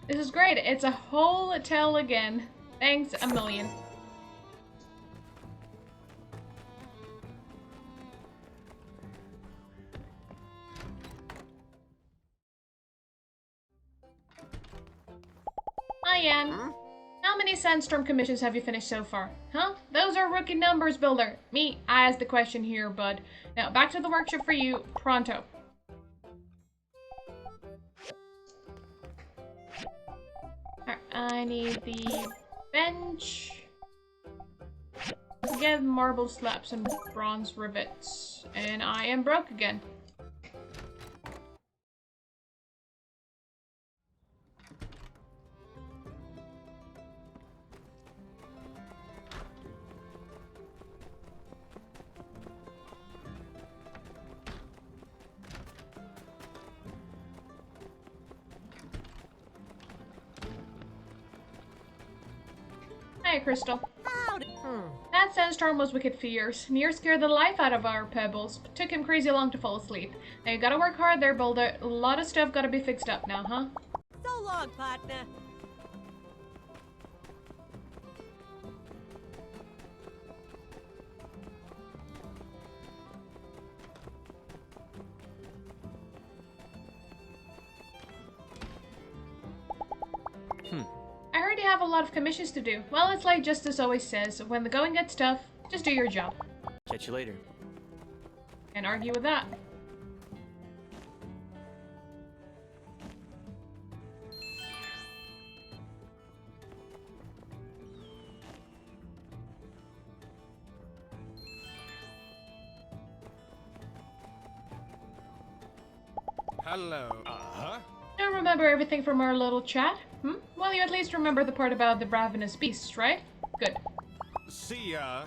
This is great. It's a whole tale again. Thanks a million. Hi, Yan. How many Sandstorm commissions have you finished so far? Huh? Those are rookie numbers, builder. Me, I asked the question here, bud. Now, back to the workshop for you, pronto. I need the bench. Get marble slabs and bronze rivets. And I am broke again. Hi, Crystal. That sandstorm was wicked fierce. Near scared the life out of our pebbles. Took him crazy long to fall asleep. Now you gotta work hard there, builder. A lot of stuff gotta be fixed up now, huh? So long, partner. I heard you have a lot of commissions to do. Well, it's like Justice always says, when the going gets tough, just do your job. Catch you later. Can't argue with that. Hello. Don't remember everything from our little chat? Well, you at least remember the part about the ravenous beasts, right? Good. See ya.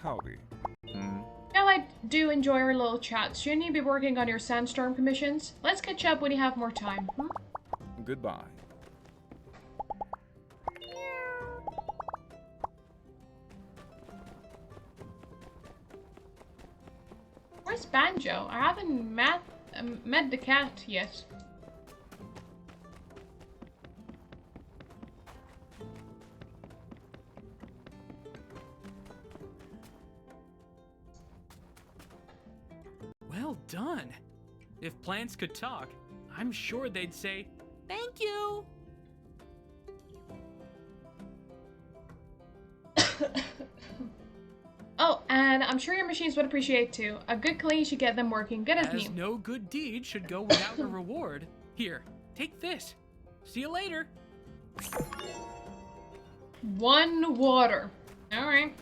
Howdy. Now I do enjoy our little chats. Shouldn't you be working on your sandstorm commissions? Let's catch up when you have more time, Goodbye. Where's Banjo? I haven't met the cat yet. Well done. If plants could talk, I'm sure they'd say, "Thank you." Oh, and I'm sure your machines would appreciate too. A good clean should get them working good as new. No good deed should go without a reward. Here, take this. See you later. 1 water. Alright.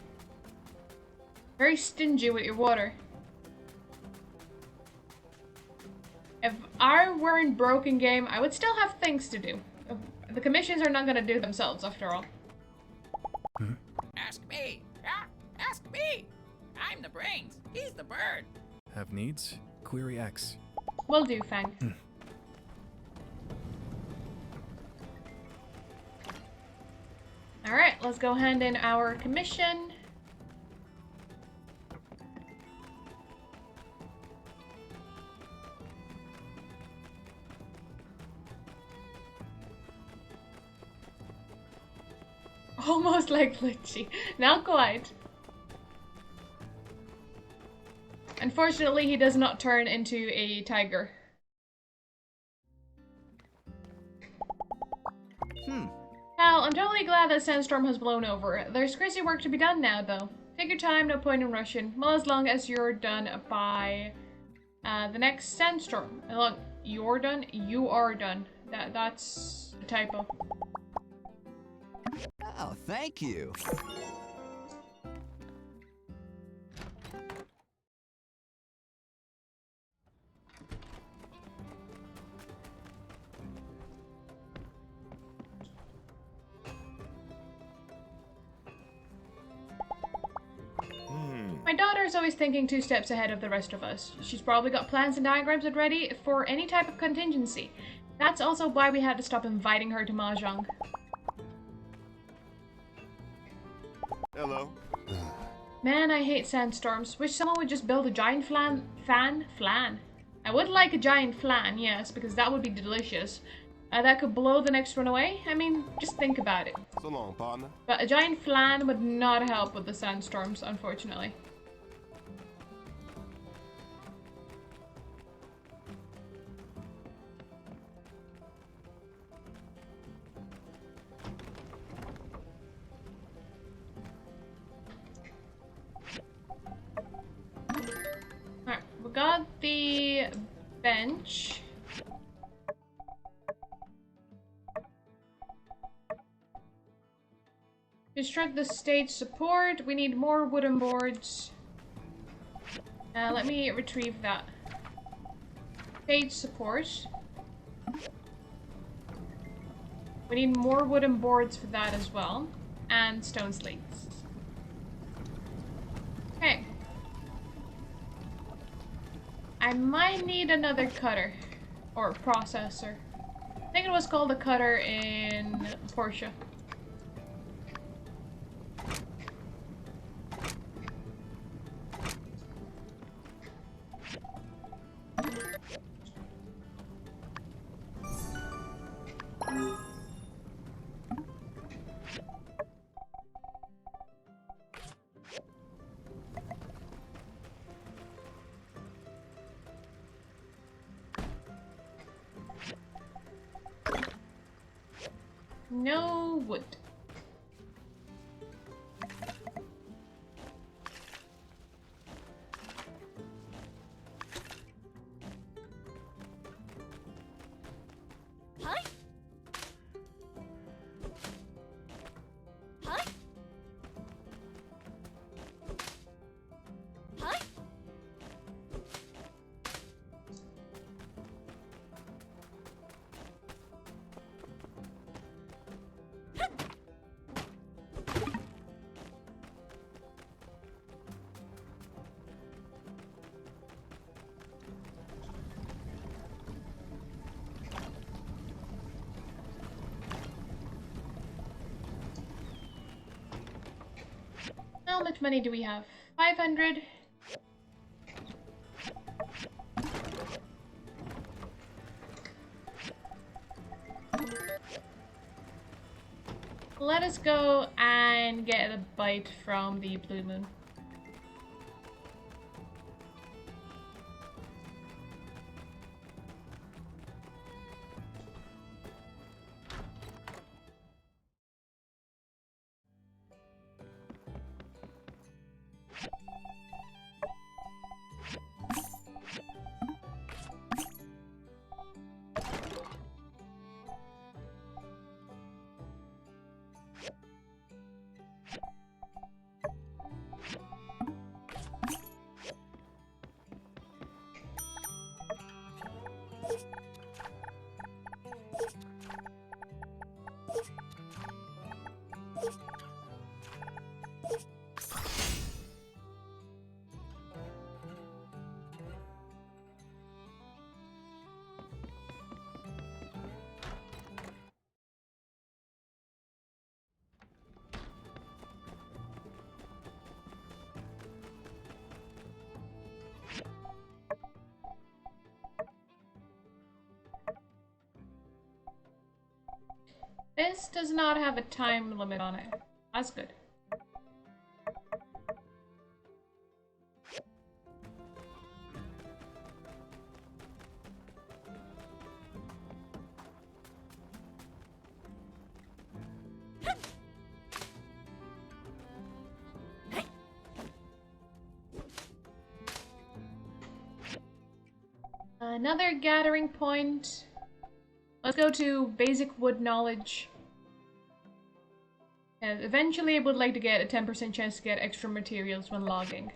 Very stingy with your water. If I weren't broken game, I would still have things to do. The commissions are not gonna do themselves after all. Ask me. Yeah, ask me. I'm the brains. He's the bird. Have needs? Query X. Will do, Fang. Alright, let's go hand in our commission. Almost like Glitchy. Not quite. Unfortunately, he does not turn into a tiger. Hal, I'm totally glad that Sandstorm has blown over. There's crazy work to be done now, though. Take your time, no point in rushing. Well, as long as you're done by the next Sandstorm. As long you're done, you are done. That's a typo. Oh, thank you. My daughter is always thinking 2 steps ahead of the rest of us. She's probably got plans and diagrams ready for any type of contingency. That's also why we had to stop inviting her to Mahjong. Hello. Man, I hate sandstorms. Wish someone would just build a giant flan. I would like a giant flan, yes, because that would be delicious. That could blow the next one away. I mean, just think about it. So long, partner. But a giant flan would not help with the sandstorms, unfortunately. Alright, we got the bench. Construct the stage support. We need more wooden boards. Let me retrieve that. Stage support. We need more wooden boards for that as well. And stone slates. Okay. I might need another cutter. Or processor. I think it was called a cutter in Portia. No wood. Huh? Huh? Huh? How much money do we have? 500. Let us go and get a bite from the blue moon. This does not have a time limit on it. That's good. Another gathering point. Let's go to basic wood knowledge. And eventually I would like to get a 10% chance to get extra materials when logging.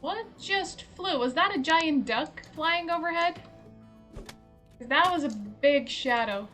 What just flew? Was that a giant duck flying overhead? 'Cause that was a big shadow.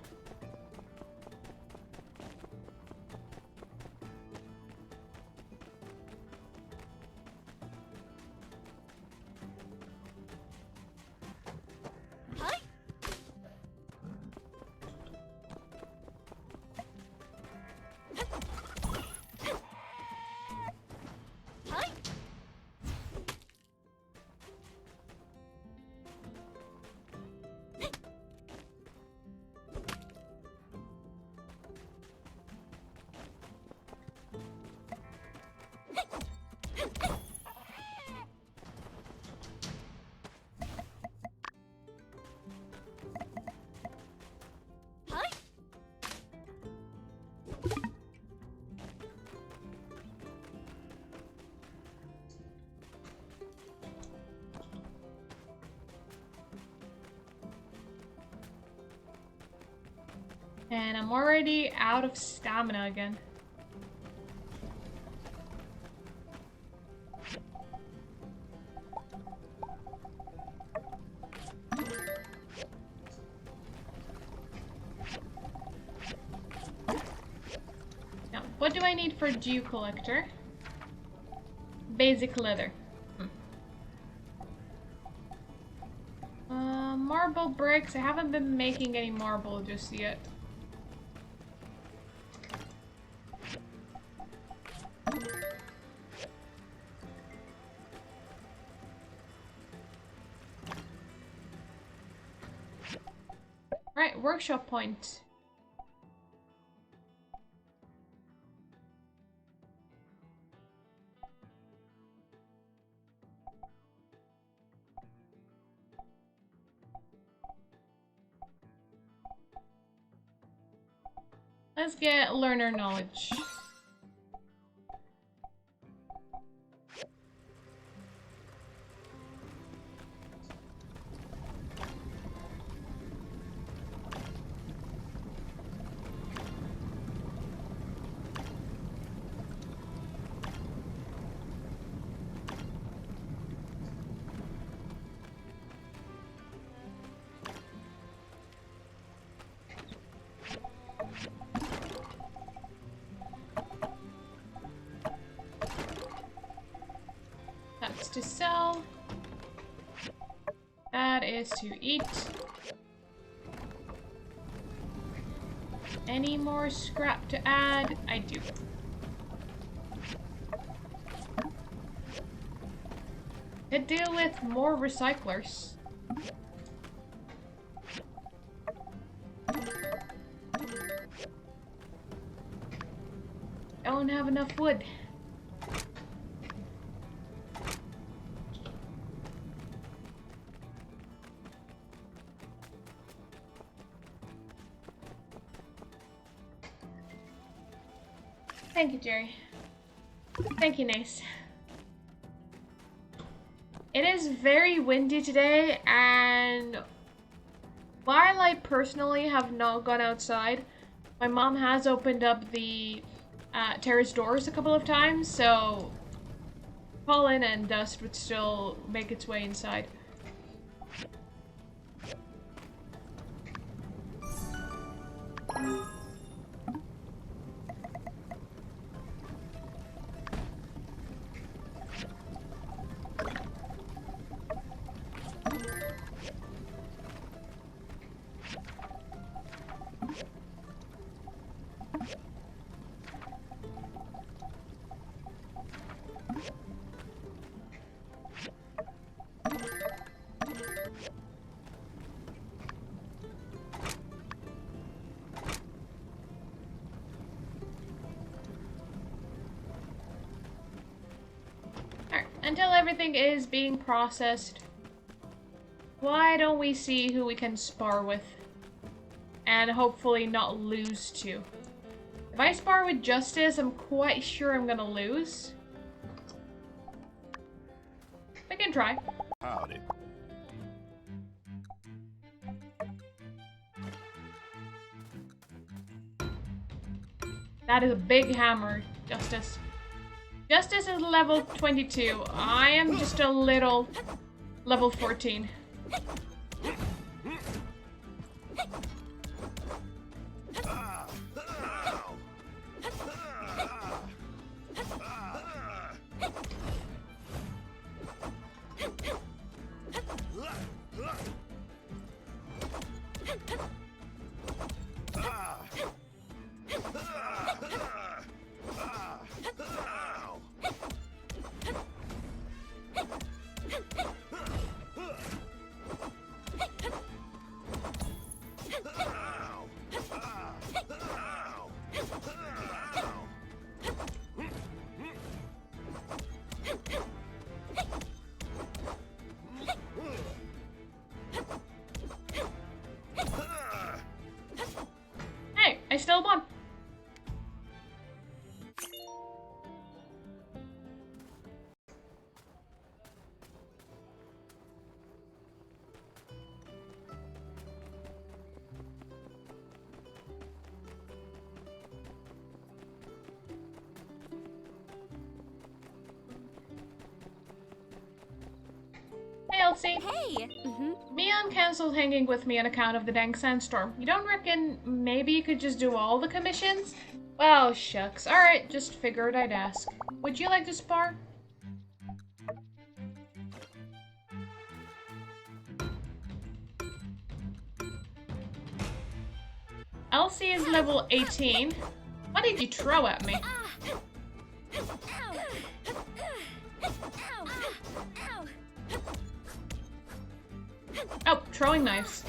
And I'm already out of stamina again. Now, what do I need for dew collector? Basic leather. Marble bricks. I haven't been making any marble just yet. Right, workshop point. Let's get learner knowledge. That's to sell. That is to eat. Any more scrap to add? I do. Could deal with more recyclers. Don't have enough wood. Thank you, Jerry. Thank you, Nace. It is very windy today, and While I personally have not gone outside, my mom has opened up the terrace doors a couple of times, so pollen and dust would still make its way inside. Until everything is being processed, why don't we see who we can spar with? And hopefully not lose to. If I spar with Justice, I'm quite sure I'm gonna lose. We can try. Howdy. That is a big hammer, Justice. Justice is level 22. I am just a little level 14. Hey, I still won. Hey, Elsie. Hey! Mion cancelled hanging with me on account of the dang sandstorm. You don't reckon maybe you could just do all the commissions? Well, shucks. Alright, just figured I'd ask. Would you like to spar? Elsie is level 18. What did you throw at me? Oh, throwing knives.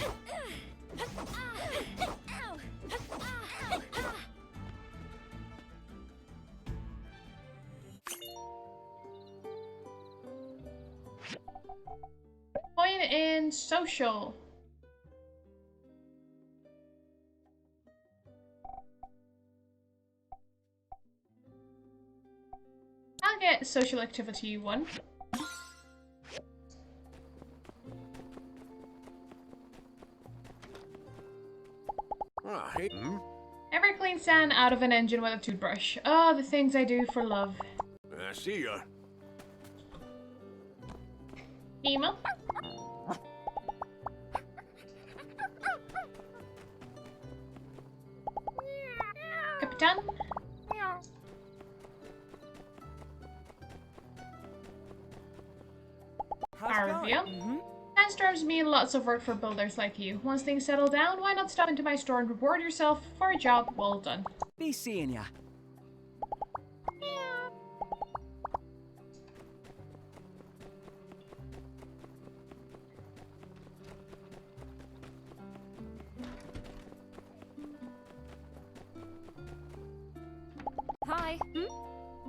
Point in social. I'll get social activity 1. Never clean sand out of an engine with a toothbrush. Oh, the things I do for love. I see ya. Emo. Capitan. Arvio. Sandstorms mean lots of work for builders like you. Once things settle down, why not stop into my store and reward yourself for a job well done? Be seeing ya. Hi.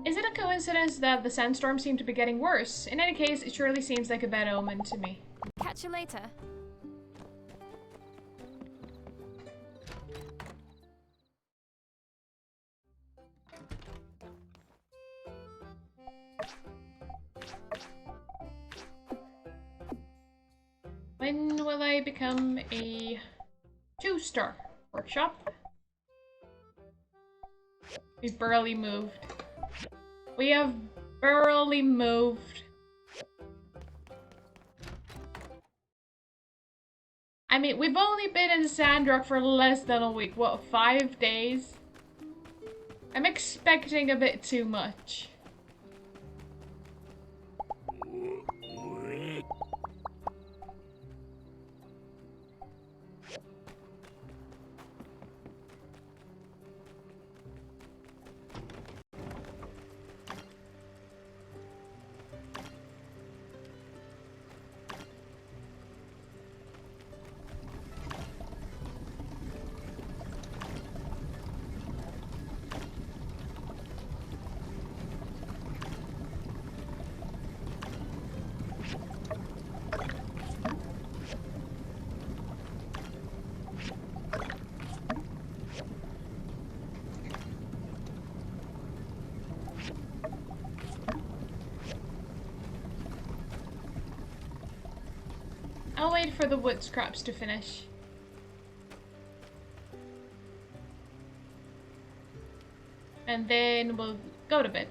Is it a coincidence that the sandstorms seem to be getting worse? In any case, it surely seems like a bad omen to me. Catch you later. When will I become a 2-star workshop. We've barely moved. We have barely moved. I mean, we've only been in Sandrock for less than a week. What, 5 days? I'm expecting a bit too much. I'll wait for the wood scraps to finish. And then we'll go to bed.